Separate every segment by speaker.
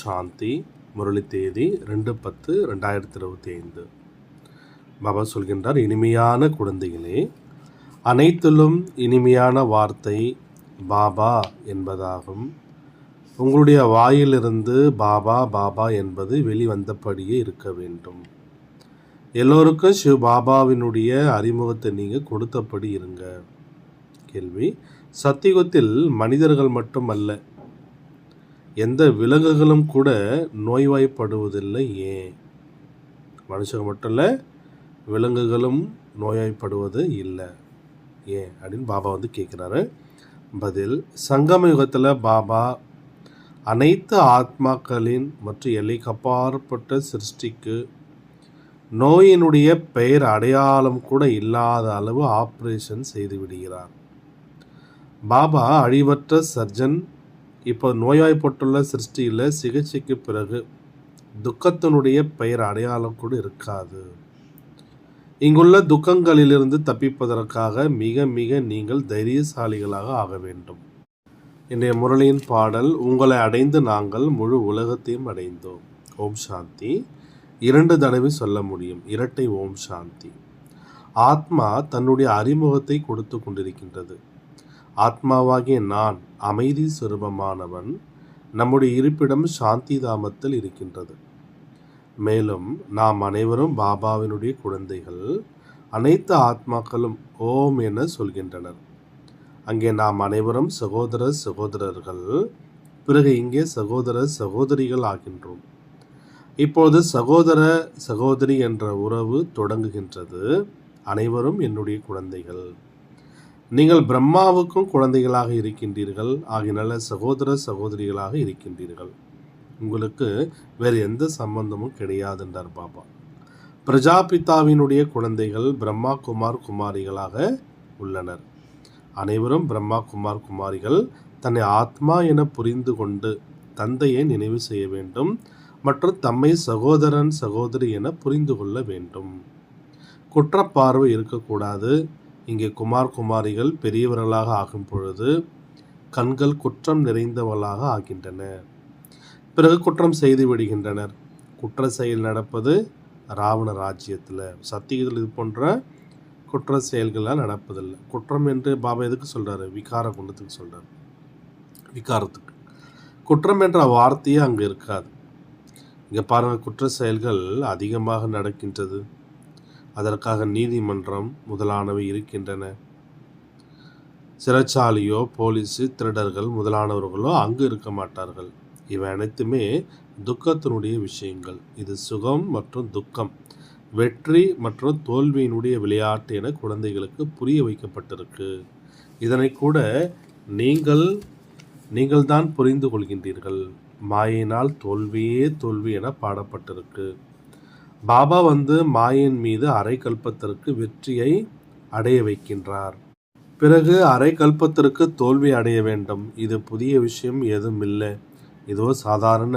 Speaker 1: சாந்தி. முரளி தேதி 2/10/2025. பாபா சொல்கின்றார், இனிமையான குழந்தைகளே, அனைத்திலும் இனிமையான வார்த்தை பாபா என்பதாகும். உங்களுடைய வாயிலிருந்து பாபா பாபா என்பது வெளிவந்தபடியே இருக்க வேண்டும். எல்லோருக்கும் சிவ பாபாவினுடைய அறிமுகத்தை நீங்கள் கொடுத்தபடி இருங்க. கேள்வி: சத்தியுகத்தில் மனிதர்கள் மட்டுமல்ல, எந்த விலங்குகளும் கூட நோய்வாய்ப்படுவதில்லை. ஏன்? மனுஷங்க மட்டும் இல்லை, விலங்குகளும் நோய்வாய்ப்படுவது இல்லை. ஏன் அப்படின்னு பாபா கேட்குறாரு. பதில்: சங்கம யுகத்தில் பாபா அனைத்து ஆத்மாக்களின் மற்றும் எல்லைக்கு அப்பாற்பட்ட சிருஷ்டிக்கு நோயினுடைய பெயர் அடையாளம் கூட இல்லாத அளவு ஆப்ரேஷன் செய்து விடுகிறார். பாபா அழிவற்ற சர்ஜன். இப்போ நோய்வாய்ப்பட்டுள்ள சிருஷ்டியில் சிகிச்சைக்கு பிறகு துக்கத்தினுடைய பெயர் அடையாளம் கூட இருக்காது. இங்குள்ள துக்கங்களிலிருந்து தப்பிப்பதற்காக மிக மிக நீங்கள் தைரியசாலிகளாக ஆக வேண்டும். இன்றைய முரளியின் பாடல்: உங்களை அடைந்து நாங்கள் முழு உலகத்தையும் அடைந்தோம். ஓம் சாந்தி. 2 தடவை சொல்ல முடியும். இரட்டை ஓம் சாந்தி. ஆத்மா தன்னுடைய அறிமுகத்தை கொடுத்து கொண்டிருக்கின்றது. ஆத்மாவாகிய நான் அமைதி சுரூபமானவன். நம்முடைய இருப்பிடம் சாந்தி தாமத்தில் இருக்கின்றது. மேலும் நாம் அனைவரும் பாபாவினுடைய குழந்தைகள். அனைத்து ஆத்மாக்களும் ஓம் என சொல்கின்றனர். அங்கே நாம் அனைவரும் சகோதர சகோதரர்கள். பிறகு இங்கே சகோதர சகோதரிகள் ஆகின்றோம். இப்போது சகோதர சகோதரி என்ற உறவு தொடங்குகின்றது. அனைவரும் என்னுடைய குழந்தைகள். நீங்கள் பிரம்மாவுக்கும் குழந்தைகளாக இருக்கின்றீர்கள். ஆகினால சகோதர சகோதரிகளாக இருக்கின்றீர்கள். உங்களுக்கு வேறு எந்த சம்பந்தமும் கிடையாது என்றார் பாபா. பிரஜாபிதாவினுடைய குழந்தைகள் பிரம்மா குமார் குமாரிகளாக உள்ளனர். அனைவரும் பிரம்மா குமார் குமாரிகள். தன்னை ஆத்மா என புரிந்து கொண்டு தந்தையை நினைவு செய்ய வேண்டும் மற்றும் தம்மை சகோதரன் சகோதரி என புரிந்து கொள்ள வேண்டும். குற்றப்பார்வை இருக்கக்கூடாது. இங்கே குமார் குமாரிகள் பெரியவர்களாக ஆகும் பொழுது கண்கள் குற்றம் நிறைந்தவர்களாக ஆகின்றன. பிறகு குற்றம் செய்து விடுகின்றனர். குற்ற செயல் நடப்பது ராவண ராஜ்யத்தில். சத்தியத்தில் இது போன்ற குற்ற செயல்கள்லாம் நடப்பதில்லை. குற்றம் என்று பாபா எதுக்கு சொல்கிறாரு? விகார குணத்துக்கு சொல்கிறார். விகாரத்துக்கு குற்றம் என்ற வார்த்தையே அங்கே இருக்காது. இங்கே பாருங்கள், குற்ற செயல்கள் அதிகமாக நடக்கின்றது. அதற்காக நீதிமன்றம் முதலானவை இருக்கின்றன. சிறைச்சாலையோ போலீஸு திருடர்கள் முதலானவர்களோ அங்கு இருக்க மாட்டார்கள். இவை அனைத்துமே துக்கத்தினுடைய விஷயங்கள். இது சுகம் மற்றும் துக்கம், வெற்றி மற்றும் தோல்வியினுடைய விளையாட்டு என குழந்தைகளுக்கு புரிய வைக்கப்பட்டிருக்கு. இதனை கூட நீங்கள் தான் புரிந்து கொள்கின்றீர்கள். மாயினால் தோல்வியே தோல்வி என பாடப்பட்டிருக்கு. பாபா மாயின் மீது அரை கல்பத்திற்கு வெற்றியை அடைய வைக்கின்றார். பிறகு அரை கல்பத்திற்கு தோல்வி அடைய வேண்டும். இது புதிய விஷயம் எதுவும் இல்லை. இதோ சாதாரண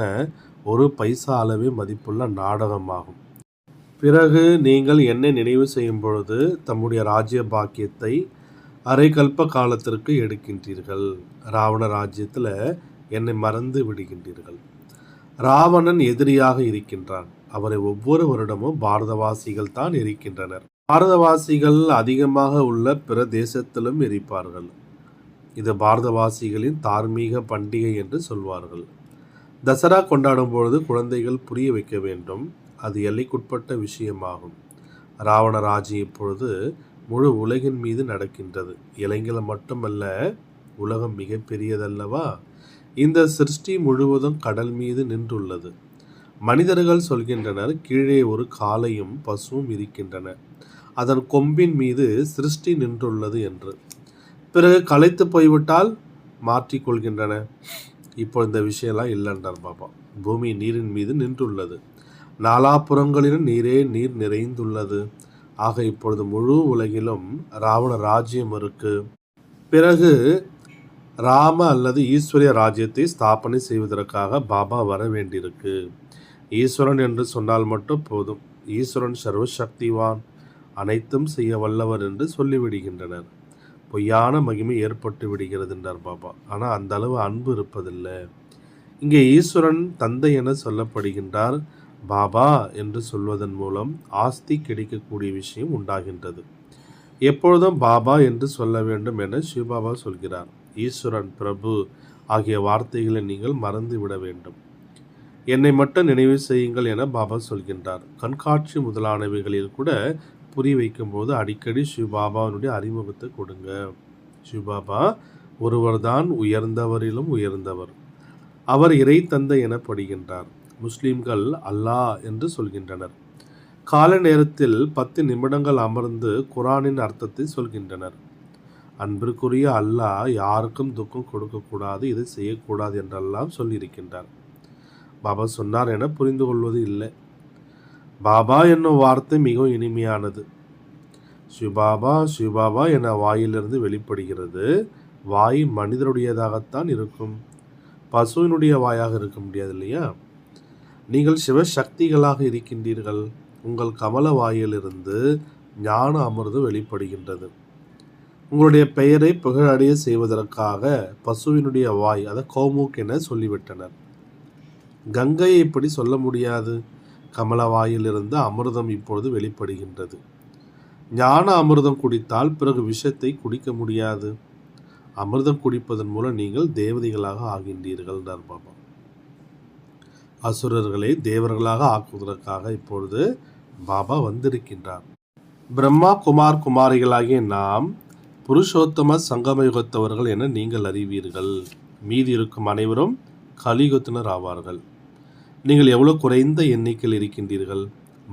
Speaker 1: ஒரு பைசா அளவே மதிப்புள்ள நாடகமாகும். பிறகு நீங்கள் என்னை நினைவு செய்யும் பொழுது தம்முடைய ராஜ்ய பாக்கியத்தை அரை கல்ப காலத்திற்கு எடுக்கின்றீர்கள். ராவண ராஜ்யத்தில் என்னை மறந்து விடுகின்றீர்கள். ராவணன் எதிரியாக இருக்கின்றான். அவரை ஒவ்வொரு வருடமும் பாரதவாசிகள் தான் எரிக்கின்றனர். பாரதவாசிகள் அதிகமாக உள்ள பிற தேசத்திலும் எரிப்பார்கள். இது பாரதவாசிகளின் தார்மீக பண்டிகை என்று சொல்வார்கள். தசரா கொண்டாடும் பொழுது குழந்தைகள் புரிய வைக்க வேண்டும். அது எல்லைக்குட்பட்ட விஷயமாகும். ராவண ராஜ்யம் இப்பொழுது முழு உலகின் மீது நடக்கின்றது. இலங்கையில் மட்டுமல்ல, உலகம் மிக பெரியதல்லவா? இந்த சிருஷ்டி முழுவதும் கடல் மீது நின்றுள்ளது. மனிதர்கள் சொல்கின்றனர், கீழே ஒரு காளையும் பசுவும் இருக்கின்றன, அதன் கொம்பின் மீது சிருஷ்டி நின்றுள்ளது என்று. பிறகு களைத்து போய்விட்டால் மாற்றிக்கொள்கின்றன. இப்போ இந்த விஷயம்லாம் இல்லைன்றார் பாபா. பூமி நீரின் மீது நின்றுள்ளது. நாலாபுறங்களிலும் நீர் நிறைந்துள்ளது. ஆக இப்பொழுது முழு உலகிலும் ராவண ராஜ்யம் இருக்கு. பிறகு ராம அல்லது ஈஸ்வரிய ராஜ்யத்தை ஸ்தாபனை செய்வதற்காக பாபா வர வேண்டியிருக்கு. ஈஸ்வரன் என்று சொன்னால் மட்டும் போதும். ஈஸ்வரன் சர்வசக்திவான், அனைத்தும் செய்ய வல்லவர் என்று சொல்லிவிடுகின்றனர். பொய்யான மகிமை ஏற்பட்டு விடுகிறது என்றார் பாபா. ஆனால் அந்த அளவு அன்பு இருப்பதில்லை. இங்கே ஈஸ்வரன் தந்தை என சொல்லப்படுகின்றார். பாபா என்று சொல்வதன் மூலம் ஆஸ்தி கிடைக்கக்கூடிய விஷயம் உண்டாகின்றது. எப்பொழுதும் பாபா என்று சொல்ல வேண்டும் என சிவபாபா சொல்கிறார். ஈஸ்வரன், பிரபு ஆகிய வார்த்தைகளை நீங்கள் மறந்து விட வேண்டும். என்னை மட்டும் நினைவு செய்யுங்கள் என பாபா சொல்கின்றார். கண்காட்சி முதலானவைகளில் கூட புரிய வைக்கும்போது அடிக்கடி சிவபாபாவினுடைய அறிமுகத்தை கொடுங்க. சிவபாபா ஒருவர்தான் உயர்ந்தவரிலும் உயர்ந்தவர். அவர் இறை தந்தை எனப்படுகின்றார். முஸ்லிம்கள் அல்லாஹ் என்று சொல்கின்றனர். கால நேரத்தில் 10 நிமிடங்கள் அமர்ந்து குரானின் அர்த்தத்தை சொல்கின்றனர். அன்பிற்குரிய அல்லாஹ் யாருக்கும் துக்கம் கொடுக்கக்கூடாது, இதை செய்யக்கூடாது என்றெல்லாம் சொல்லியிருக்கின்றார். பாபா சொன்னார் என புரிந்து கொள்வது இல்லை. பாபா என்னும் வார்த்தை மிகவும் இனிமையானது. சிவபாபா சிவபாபா என வாயிலிருந்து வெளிப்படுகிறது. வாய் மனிதருடையதாகத்தான் இருக்கும், பசுவினுடைய வாயாக இருக்க முடியாது இல்லையா? நீங்கள் சிவசக்திகளாக இருக்கின்றீர்கள். உங்கள் கமல வாயிலிருந்து ஞான அமிர்தம் வெளிப்படுகின்றது. உங்களுடைய பெயரை புகழடைய செய்வதற்காக பசுவினுடைய வாய், அதை கோமுக் என சொல்லிவிட்டனர். கங்கையை இப்படி சொல்ல முடியாது. கமல வாயிலிருந்து அமிர்தம் இப்பொழுது வெளிப்படுகின்றது. ஞான அமிர்தம் குடித்தால் பிறகு விஷத்தை குடிக்க முடியாது. அமிர்தம் குடிப்பதன் மூலம் நீங்கள் தேவதைகளாக ஆகின்றீர்கள். பாபா அசுரர்களை தேவர்களாக ஆக்குவதற்காக இப்பொழுது பாபா வந்திருக்கின்றார். பிரம்மா குமார் குமாரிகளாகிய நாம் புருஷோத்தம சங்கமயுகத்தவர்கள் என நீங்கள் அறிவீர்கள். மீதி இருக்கும் அனைவரும் கலியுகத்தினர் ஆவார்கள். நீங்கள் எவ்வளவு குறைந்த எண்ணிக்கையில் இருக்கின்றீர்கள்.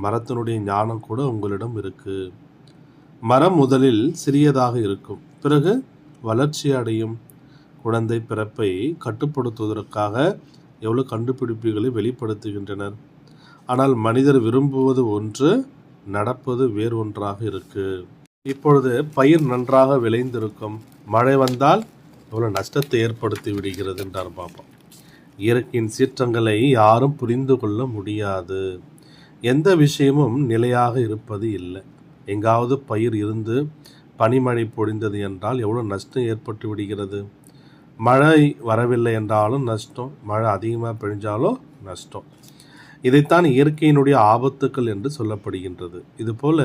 Speaker 1: மரத்தினுடைய ஞானம் கூட உங்களிடம் இருக்கு. மரம் முதலில் சிறியதாக இருக்கும், பிறகு வளர்ச்சி அடையும். குழந்தை பிறப்பை கட்டுப்படுத்துவதற்காக எவ்வளவு கண்டுபிடிப்புகளை வெளிப்படுத்துகின்றனர். ஆனால் மனிதர் விரும்புவது ஒன்று, நடப்பது வேறு ஒன்றாக இருக்கு. இப்பொழுது பயிர் நன்றாக விளைந்திருக்கும், மழை வந்தால் எவ்வளவு நஷ்டத்தை ஏற்படுத்தி விடுகிறது என்றார் பாபா. இயற்கையின் சீற்றங்களை யாரும் புரிந்து கொள்ள முடியாது. எந்த விஷயமும் நிலையாக இருப்பது இல்லை. எங்காவது பயிர் இருந்து பனிமழை பொழிந்தது என்றால் எவ்வளோ நஷ்டம் ஏற்பட்டு விடுகிறது. மழை வரவில்லை என்றாலும் நஷ்டம், மழை அதிகமாக பெய்ஞ்சாலும் நஷ்டம். இதைத்தான் இயற்கையினுடைய ஆபத்துக்கள் என்று சொல்லப்படுகின்றது. இதுபோல்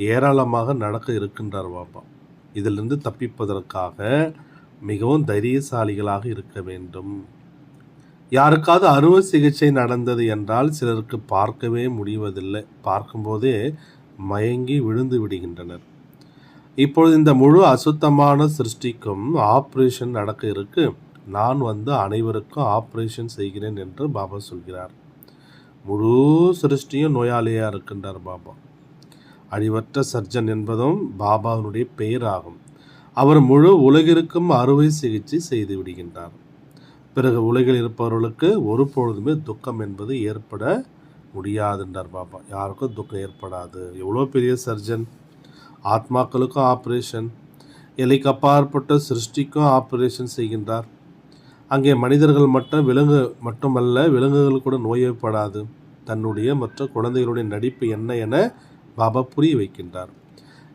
Speaker 1: ஏராளமாக நடக்க இருக்கின்றார் பாபா. இதிலிருந்து தப்பிப்பதற்காக மிகவும் தைரியசாலிகளாக இருக்க வேண்டும். யாருக்காவது அறுவை சிகிச்சை நடந்தது என்றால் சிலருக்கு பார்க்கவே முடிவதில்லை. பார்க்கும்போதே மயங்கி விழுந்து விடுகின்றனர். இப்பொழுது இந்த முழு அசுத்தமான சிருஷ்டிக்கும் ஆப்ரேஷன் நடக்க இருக்கு. நான் வந்து அனைவருக்கும் ஆப்ரேஷன் செய்கிறேன் என்று பாபா சொல்கிறார். முழு சிருஷ்டியும் நோயாளியாக இருக்கின்றார் பாபா. அழிவற்ற சர்ஜன் என்பதும் பாபாவினுடைய பெயர் ஆகும். அவர் முழு உலகிற்கும் அறுவை சிகிச்சை செய்து விடுகின்றார். பிறகு உலகில் இருப்பவர்களுக்கு ஒரு பொழுதுமே துக்கம் என்பது ஏற்பட முடியாதுன்றார் பாபா. யாருக்கும் துக்கம் ஏற்படாது. எவ்வளோ பெரிய சர்ஜன். ஆத்மாக்களுக்கும் ஆப்ரேஷன், எல்லைக்கு அப்பாற்பட்ட சிருஷ்டிக்கும் ஆப்ரேஷன் செய்கின்றார். அங்கே மனிதர்கள் மட்டுமல்ல, விலங்குகள் கூட நோயப்படாது. தன்னுடைய மற்ற குழந்தைகளுடைய நடிப்பு என்ன என பாபா புரிய வைக்கின்றார்.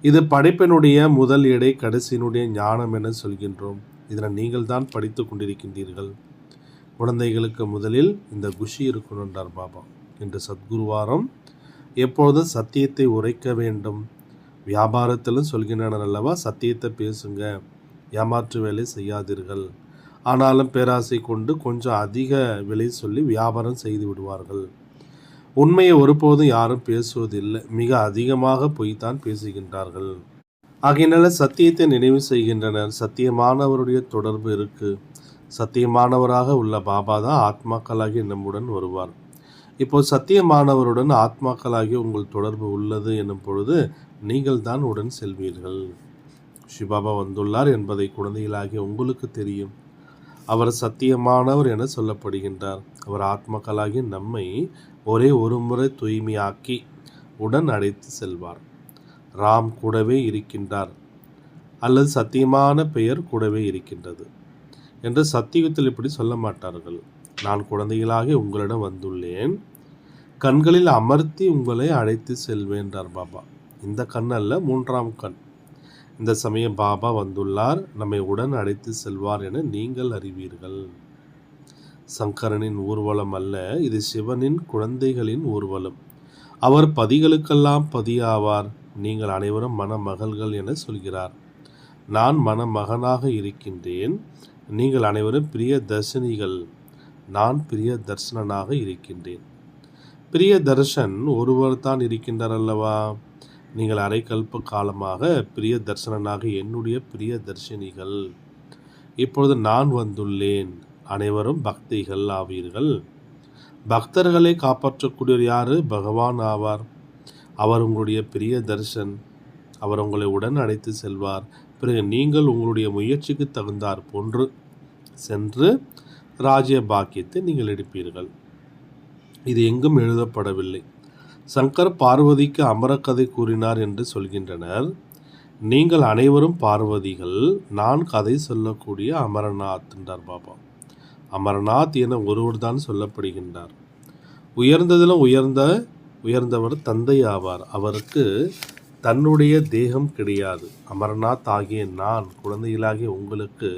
Speaker 1: இது படைப்பினுடைய முதல் எடை, கடைசியினுடைய ஞானம் என சொல்கின்றோம். இதனை நீங்கள் தான் படித்து கொண்டிருக்கின்றீர்கள். குழந்தைகளுக்கு முதலில் இந்த குஷி இருக்கணுன்றார் பாபா. இன்று சத்குருவாரம். எப்பொழுதும் சத்தியத்தை உரைக்க வேண்டும். வியாபாரத்திலும் சொல்கின்றனர் அல்லவா, சத்தியத்தை பேசுங்க, ஏமாற்று வேலை செய்யாதீர்கள். ஆனாலும் பேராசை கொண்டு கொஞ்சம் அதிக விலை சொல்லி வியாபாரம் செய்து விடுவார்கள். உண்மையை ஒருபோதும் யாரும் பேசுவதில்லை. மிக அதிகமாக பொய்தான் பேசுகின்றார்கள். ஆகையினால சத்தியத்தை நினைவு செய்கின்றனர். சத்தியமானவருடைய தொடர்பு இருக்கு. சத்தியமானவராக உள்ள பாபா தான் ஆத்மாக்களாகி நம்முடன் வருவார். இப்போ சத்தியமானவருடன் ஆத்மாக்களாகி உங்கள் தொடர்பு உள்ளது என்னும் பொழுது நீங்கள் தான் உடன் செல்வீர்கள். சிவபாபா வந்துள்ளார் என்பதை குழந்தைகளாகி உங்களுக்கு தெரியும். அவர் சத்தியமானவர் என சொல்லப்படுகின்றார். அவர் ஆத்மாக்களாகி நம்மை ஒரே ஒரு முறை தூய்மையாக்கி உடன் அழைத்து செல்வார். ராம் கூடவே இருக்கின்றார் அல்லது சத்தியமான பெயர் கூடவே இருக்கின்றது என்று சத்தியத்தில் இப்படி சொல்ல மாட்டார்கள். நான் குழந்தைகளாகி உங்களிடம் வந்துள்ளேன், கண்களில் அமர்த்தி உங்களை அழைத்து செல்வேன் என்றார் பாபா. இந்த கண் அல்ல, 3ஆம் கண். இந்த சமயம் பாபா வந்துள்ளார், நம்மை உடன் அழைத்து செல்வார் என நீங்கள் அறிவீர்கள். சங்கரனின் ஊர்வலம் அல்ல, இது சிவனின் குழந்தைகளின் ஊர்வலம். அவர் பதிகளுக்கெல்லாம் பதியாவார். நீங்கள் அனைவரும் மணமகள்கள் என சொல்கிறார். நான் மணமகனாக இருக்கின்றேன். நீங்கள் அனைவரும் பிரிய தர்ஷினிகள். நான் பிரிய தர்ஷனாக இருக்கின்றேன். பிரிய தர்ஷன் ஒருவர் தான் இருக்கின்றார் அல்லவா? நீங்கள் அரைக்கல்ப காலமாக பிரிய தர்சனாக என்னுடைய பிரிய தர்ஷினிகள். இப்பொழுது நான் வந்துள்ளேன். அனைவரும் பக்திகள் ஆவீர்கள். பக்தர்களை காப்பாற்றக்கூடியவர் யாரு? பகவான் ஆவார். அவர் உங்களுடைய பிரிய தர்ஷன். அவர் உங்களை உடன் அழைத்து செல்வார். பிறகு நீங்கள் உங்களுடைய முயற்சிக்கு தகுந்தார் போன்று சென்று ராஜ்ய பாக்கியத்தை நீங்கள் எடுப்பீர்கள். இது எங்கும் எழுதப்படவில்லை. சங்கர் பார்வதிக்கு அமரக்கதை கூறினார் என்று சொல்கின்றனர். நீங்கள் அனைவரும் பார்வதிகள். நான் கதை சொல்லக்கூடிய அமரநாத் என்றார் பாபா. அமரநாத் என ஒருவர் தான் சொல்லப்படுகின்றார். உயர்ந்ததிலும் உயர்ந்தவர் தந்தை ஆவார். அவருக்கு தன்னுடைய தேகம் கிடையாது. அமரநாத் ஆகிய நான் குழந்தைகளாகிய உங்களுக்கு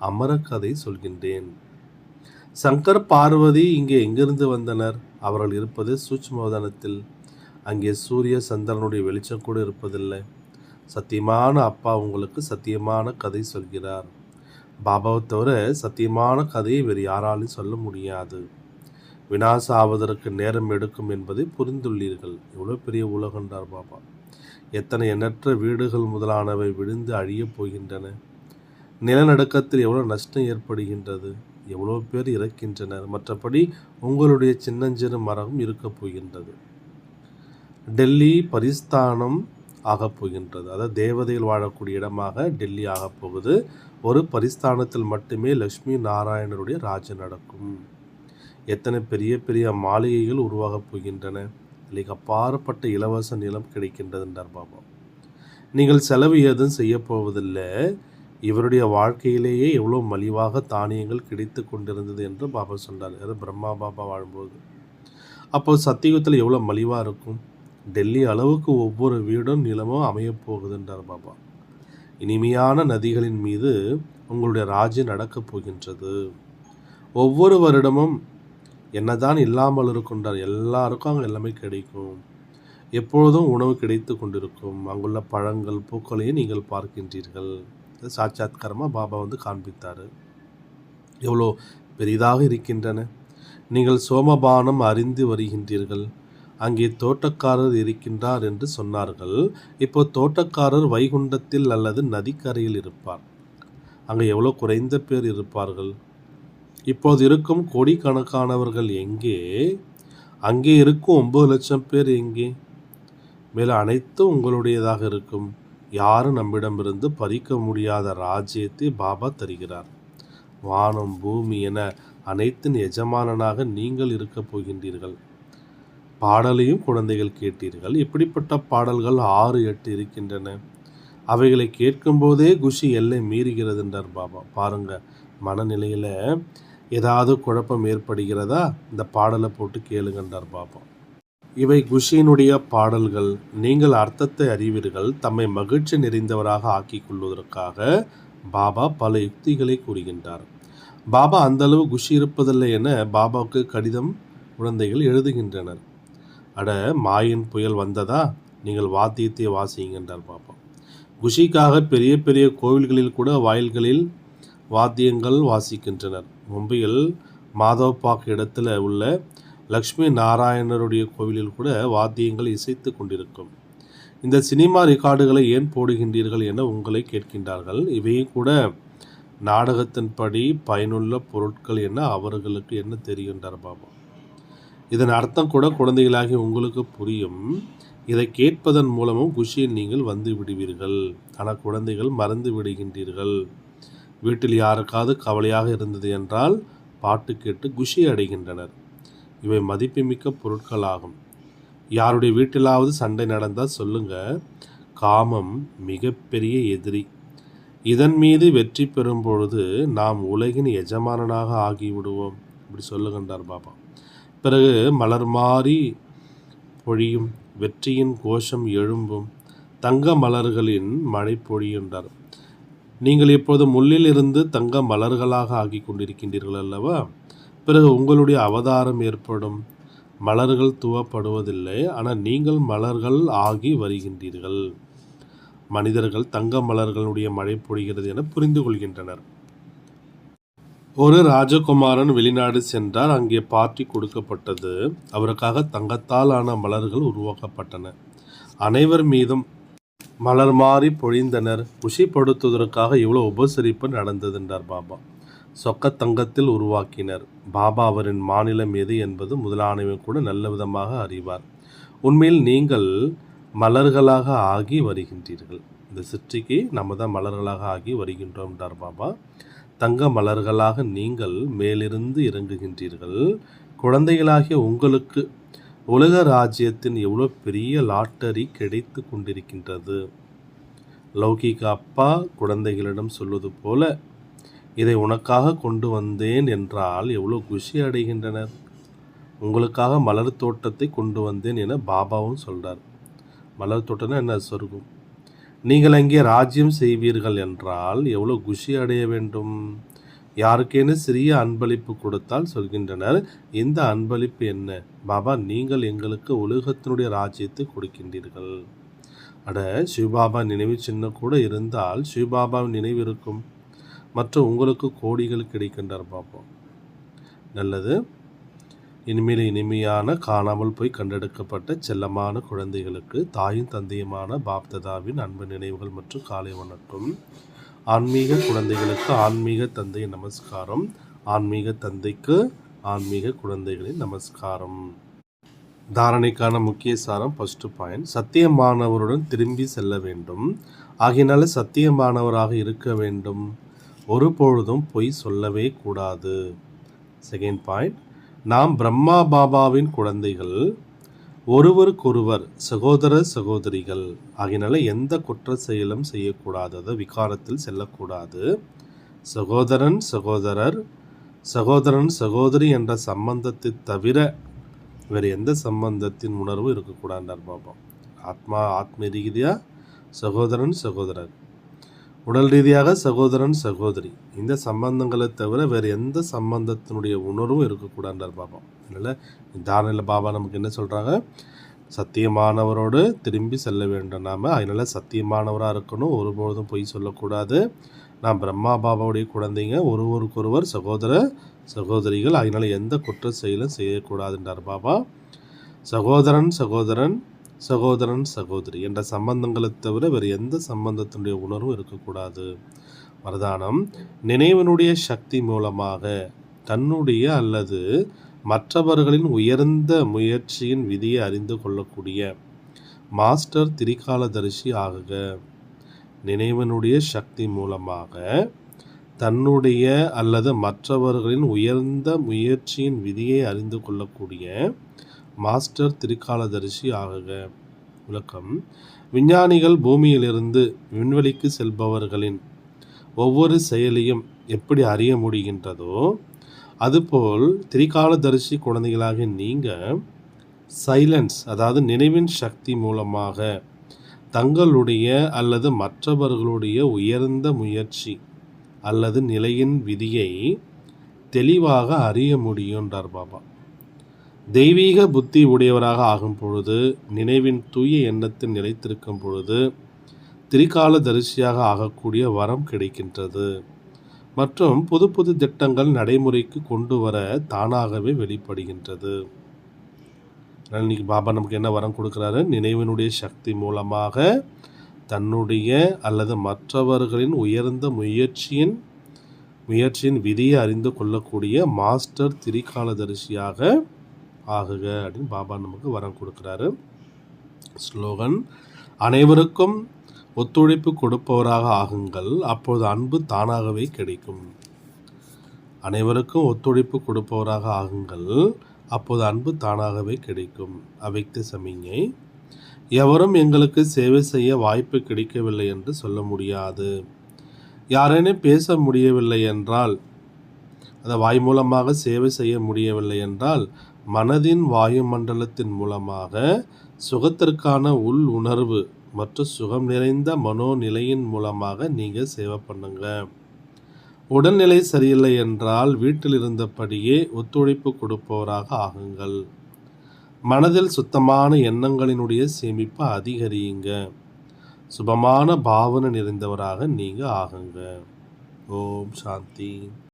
Speaker 1: அமரக்கதை சொல்கின்றேன். சங்கர் பார்வதி இங்கே எங்கிருந்து வந்தனர்? அவர்கள் இருப்பது சூட்சுமவதனத்தில். அங்கே சூரிய சந்திரனுடைய வெளிச்சம் கூட இருப்பதில்லை. சத்தியமான அப்பா உங்களுக்கு சத்தியமான கதை சொல்கிறார். பாபாவை தவிர சத்தியமான கதையை வேறு யாராலும் சொல்ல முடியாது. விநாசம் ஆவதற்கு நேரம் எடுக்கும் என்பதை புரிந்துள்ளீர்கள். எவ்வளோ பெரிய உலகன்றார் பாபா. எத்தனை எண்ணற்ற வீடுகள் முதலானவை விழுந்து அழியப் போகின்றன. நிலநடுக்கத்தில் எவ்வளோ நஷ்டம் ஏற்படுகின்றது. எவ்வளோ பேர் இறக்கின்றனர். மற்றபடி உங்களுடைய சின்னஞ்சிறு மரமும் இருக்கப் போகின்றது. டெல்லி பரிஸ்தானம் ஆகப் போகின்றது. அதாவது தேவதைகள் வாழக்கூடிய இடமாக டெல்லி ஆகப் போகுது. ஒரு பரிஸ்தானத்தில் மட்டுமே லக்ஷ்மி நாராயணருடைய ராஜ்யம் நடக்கும். எத்தனை பெரிய பெரிய மாளிகைகள் உருவாகப் போகின்றன. இல்லைக்கு அப்பாற்பட்ட இலவச நிலம் கிடைக்கின்றது என்றார் பாபா. நீங்கள் செலவு ஏதும் செய்ய போவதில்லை. இவருடைய வாழ்க்கையிலேயே எவ்வளோ மலிவாக தானியங்கள் கிடைத்து கொண்டிருந்தது என்று பாபா சொன்னார். அது பிரம்மா பாபா வாழும்போது. அப்போது சத்தியுகத்தில் எவ்வளோ மலிவாக இருக்கும். டெல்லி அளவுக்கு ஒவ்வொரு வீடும் நிலமும் அமையப்போகுதுன்றார் பாபா. இனிமையான நதிகளின் மீது உங்களுடைய ராஜ்யம் நடக்கப் போகின்றது. ஒவ்வொரு வருடமும் என்னதான் இல்லாமல் இருக்கின்றார். எல்லாருக்கும் அங்கே எல்லாமே கிடைக்கும். எப்பொழுதும் உணவு கிடைத்து கொண்டிருக்கும். அங்குள்ள பழங்கள் பூக்களையும் நீங்கள் பார்க்கின்றீர்கள். சாட்சாத்காரமாக பாபா காண்பித்தார். எவ்வளோ பெரிதாக இருக்கின்றன. நீங்கள் சோமபானம் அறிந்து வருகின்றீர்கள். அங்கே தோட்டக்காரர் இருக்கின்றார் என்று சொன்னார்கள். இப்போ தோட்டக்காரர் வைகுண்டத்தில் அல்லது நதிக்கரையில் இருப்பார். அங்கே எவ்வளோ குறைந்த பேர் இருப்பார்கள். இப்போது இருக்கும் கோடிக்கணக்கானவர்கள் எங்கே? அங்கே இருக்கும் 9 லட்சம் பேர் எங்கே? மேலும் அனைத்தும் உங்களுடையதாக இருக்கும். யாரும் நம்மிடமிருந்து பறிக்க முடியாத ராஜ்யத்தை பாபா தருகிறார். வானம் பூமி என அனைத்தின் எஜமானனாக நீங்கள் இருக்கப் போகின்றீர்கள். பாடலையும் குழந்தைகள் கேட்டீர்கள். இப்படிப்பட்ட பாடல்கள் 6, 8 இருக்கின்றன. அவைகளை கேட்கும்போதே குஷி எல்லை மீறுகிறது என்றார் பாபா. பாருங்க, மனநிலையில் ஏதாவது குழப்பம் ஏற்படுகிறதா? இந்த பாடலை போட்டு கேளுங்கன்றார் பாபா. இவை குஷியினுடைய பாடல்கள். நீங்கள் அர்த்தத்தை அறிவீர்கள். தம்மை மகிழ்ச்சி நிறைந்தவராக ஆக்கிக் கொள்வதற்காக பாபா பல யுக்திகளை கூறுகின்றார். பாபா அந்த அளவு குஷி இருப்பதில்லை என பாபாவுக்கு கடிதம் குழந்தைகள் எழுதுகின்றனர். அட, மாயின் புயல் வந்ததா? நீங்கள் வாத்தியத்தை வாசியுங்கன்றார் பாபா. குஷிக்காக பெரிய பெரிய கோவில்களில் கூட வாயில்களில் வாத்தியங்கள் வாசிக்கின்றனர். மும்பையில் மாதவ் பாக் இடத்துல உள்ள லக்ஷ்மி நாராயணருடைய கோவிலில் கூட வாத்தியங்கள் இசைத்து கொண்டிருக்கும். இந்த சினிமா ரெக்கார்டுகளை ஏன் போடுகின்றீர்கள் என உங்களை கேட்கின்றார்கள். இவையும் கூட நாடகத்தின்படி பயனுள்ள பொருட்கள் என அவர்களுக்கு என்ன தெரிகின்றார் பாபா. இதன் அர்த்தம் கூட குழந்தைகளாகி உங்களுக்கு புரியும். இதை கேட்பதன் மூலமும் குஷியில் நீங்கள் வந்து விடுவீர்கள். ஆனால் குழந்தைகள் மறந்து விடுகின்றீர்கள். வீட்டில் யாருக்காவது கவலையாக இருந்தது என்றால் பாட்டு கேட்டு குஷி அடைகின்றனர். இவை மதிப்புமிக்க பொருட்களாகும். யாருடைய வீட்டிலாவது சண்டை நடந்தால் சொல்லுங்க, காமம் மிகப்பெரிய எதிரி. இதன் மீது வெற்றி பெறும் பொழுது நாம் உலகின் எஜமானனாக ஆகிவிடுவோம். இப்படி சொல்லுகின்றார் பாபா. பிறகு மலர் மாறி பொழியும், வெற்றியின் கோஷம் எழும்பும், தங்க மலர்களின் மழை பொழியுண்டார். நீங்கள் இப்போது முள்ளில் இருந்து தங்க மலர்களாக ஆகி கொண்டிருக்கின்றீர்கள் அல்லவா? பிறகு உங்களுடைய அவதாரம் ஏற்படும். மலர்கள் தூவப்படுவதில்லை, ஆனால் நீங்கள் மலர்கள் ஆகி வருகின்றீர்கள். மனிதர்கள் தங்க மலர்களுடைய மழை பொழிகிறது என புரிந்து கொள்கின்றனர். ஒரு ராஜகுமாரன் வெளிநாடு சென்றார். அங்கே பார்ட்டி கொடுக்கப்பட்டது. அவருக்காக தங்கத்தால் ஆன மலர்கள் உருவாக்கப்பட்டன. அனைவர் மீதும் மலர் மாறி பொழிந்தனர். குஷிப்படுத்துவதற்காக இவ்வளோ உபசரிப்பு நடந்தது என்றார் பாபா. சொக்க தங்கத்தில் உருவாக்கினர். பாபா அவரின் மாநிலம் எது என்பது முதலானவை கூட நல்ல விதமாக அறிவார். உண்மையில் நீங்கள் மலர்களாக ஆகி வருகின்றீர்கள். இந்த சிருஷ்டிக்கு நம்ம தான் மலர்களாக ஆகி வருகின்றோம் என்றார் பாபா. தங்க மலர்களாக நீங்கள் மேலிருந்து இறங்குகின்றீர்கள். குழந்தைகளாகிய உங்களுக்கு உலக ராஜ்யத்தின் எவ்வளோ பெரிய லாட்டரி கிடைத்து கொண்டிருக்கின்றது. லௌகிக அப்பா குழந்தைகளிடம் சொல்வது போல, இதை உனக்காக கொண்டு வந்தேன் என்றால் எவ்வளோ குஷி அடைகின்றனர். உங்களுக்காக மலர் தோட்டத்தை கொண்டு வந்தேன் என பாபாவும் சொல்கிறார். மலர் தோட்டம்னா என்ன? சொர்க்கம். நீங்கள் அங்கே ராஜ்யம் செய்வீர்கள் என்றால் எவ்வளோ குஷி அடைய வேண்டும். யாருக்கேன்னு சிறிய அன்பளிப்பு கொடுத்தால் சொல்கின்றனர், இந்த அன்பளிப்பு என்ன? பாபா, நீங்கள் எங்களுக்கு உலகத்தினுடைய ராஜ்யத்தை கொடுக்கின்றீர்கள். அட, சிவபாபா நினைவு சின்னம் கூட இருந்தால் சிவபாபாவின் நினைவு இருக்கும். மற்றும் உங்களுக்கு கோடிகள் கிடைக்கின்றார் பாபா. நல்லது. இனிமேல் இனிமையான காணாமல் போய் கண்டெடுக்கப்பட்ட செல்லமான குழந்தைகளுக்கு தாயும் தந்தையுமான பாப்ததாவின் அன்பு நினைவுகள் மற்றும் காலை வணக்கம். ஆன்மீக குழந்தைகளுக்கு ஆன்மீக தந்தை நமஸ்காரம். ஆன்மீக தந்தைக்கு ஆன்மீக குழந்தைகளின் நமஸ்காரம். தாரணைக்கான முக்கிய சாரம். ஃபர்ஸ்ட் பாயிண்ட், சத்தியமானவருடன் திரும்பி செல்ல வேண்டும். ஆகையினால சத்தியமானவராக இருக்க வேண்டும். ஒருபொழுதும் பொய் சொல்லவே கூடாது. செகண்ட் பாயிண்ட், நாம் பிரம்மா பாபாவின் குழந்தைகள், ஒருவருக்கொருவர் சகோதர சகோதரிகள். ஆகினால எந்த குற்ற செயலும் செய்யக்கூடாது, அதாவது விகாரத்தில் செல்லக்கூடாது. சகோதரன் சகோதரர், சகோதரன் சகோதரி என்ற சம்பந்தத்தை தவிர வேறு எந்த சம்பந்தத்தின் உணர்வும் இருக்கக்கூடாதுன்றார் பாபா. ஆத்ம ரீதியாக சகோதரன் சகோதரர், உடல் ரீதியாக சகோதரன் சகோதரி, இந்த சம்பந்தங்களை தவிர வேறு எந்த சம்பந்தத்தினுடைய உணர்வும் இருக்கக்கூடாதுன்றார் பாபா. அதனால் தாரணையில் பாபா நமக்கு என்ன சொல்கிறாங்க? சத்தியமானவரோடு திரும்பி செல்ல வேண்டும். நாம் அதனால் சத்தியமானவராக இருக்கணும். ஒருபொழுதும் பொய் சொல்லக்கூடாது. நாம் பிரம்மா பாபாவுடைய குழந்தைங்க, ஒருவருக்கொருவர் சகோதர சகோதரிகள். அதனால் எந்த குற்ற செயலும் செய்யக்கூடாதுன்றார் பாபா. சகோதரன் சகோதரன், சகோதரன் சகோதரி என்ற சம்பந்தங்களை தவிர வேறு எந்த சம்பந்தத்தினுடைய உணர்வும் இருக்கக்கூடாது. வரதானம், நினைவனுடைய சக்தி மூலமாக தன்னுடைய அல்லது மற்றவர்களின் உயர்ந்த முயற்சியின் விதியை அறிந்து கொள்ளக்கூடிய மாஸ்டர் திரிகாலதரிசி ஆகுக. நினைவனுடைய சக்தி மூலமாக தன்னுடைய அல்லது மற்றவர்களின் உயர்ந்த முயற்சியின் விதியை அறிந்து கொள்ளக்கூடிய மாஸ்டர் திரிகாலதரிசி ஆகுக. விளக்கம், விஞ்ஞானிகள் பூமியிலிருந்து விண்வெளிக்கு செல்பவர்களின் ஒவ்வொரு செயலையும் எப்படி அறிய முடிகின்றதோ அதுபோல் திரிகாலதரிசி குழந்தைகளாக நீங்கள் சைலன்ஸ், அதாவது நினைவின் சக்தி மூலமாக தங்களுடைய அல்லது மற்றவர்களுடைய உயர்ந்த முயற்சி அல்லது நிலையின் விதியை தெளிவாக அறிய முடியும்ன்றார் பாபா. தெய்வீக புத்தி உடையவராக ஆகும் பொழுது, நினைவின் தூய எண்ணத்தில் நிலைத்திருக்கும் பொழுது திரிகாலதரிசியாக ஆகக்கூடிய வரம் கிடைக்கின்றது. மற்றும் புது புது திட்டங்கள் நடைமுறைக்கு கொண்டு வர தானாகவே வெளிப்படுகின்றது. இன்னைக்கு பாபா நமக்கு என்ன வரம் கொடுக்குறாரு? நினைவினுடைய சக்தி மூலமாக தன்னுடைய அல்லது மற்றவர்களின் உயர்ந்த முயற்சியின் விதியை அறிந்து கொள்ளக்கூடிய மாஸ்டர் திரிகாலதரிசியாக ஆகுக அப்படின்னு பாபா நமக்கு வரம் கொடுக்குறாரு. ஸ்லோகன், அனைவருக்கும் ஒத்துழைப்பு கொடுப்பவராக ஆகுங்கள், அப்போது அன்பு தானாகவே கிடைக்கும். அனைவருக்கும் ஒத்துழைப்பு கொடுப்பவராக ஆகுங்கள், அப்போது அன்பு தானாகவே கிடைக்கும். அவ்யக்த சமிஞை, எவரும் எங்களுக்கு சேவை செய்ய வாய்ப்பு கிடைக்கவில்லை என்று சொல்ல முடியாது. யாரேனும் பேச முடியவில்லை என்றால், அந்த வாய் மூலமாக சேவை செய்ய முடியவில்லை என்றால், மனதின் வாயுமண்டலத்தின் மூலமாக சுகத்திற்கான உள் உணர்வு மற்றும் சுகம் நிறைந்த மனோநிலையின் மூலமாக நீங்கள் சேவை பண்ணுங்க. உடல்நிலை சரியில்லை என்றால் வீட்டில் இருந்தபடியே ஒத்துழைப்பு கொடுப்பவராக ஆகுங்கள். மனதில் சுத்தமான எண்ணங்களினுடைய சேமிப்பு அதிகரியுங்க. சுபமான பாவனை நிறைந்தவராக நீங்க ஆகுங்க. ஓம் சாந்தி.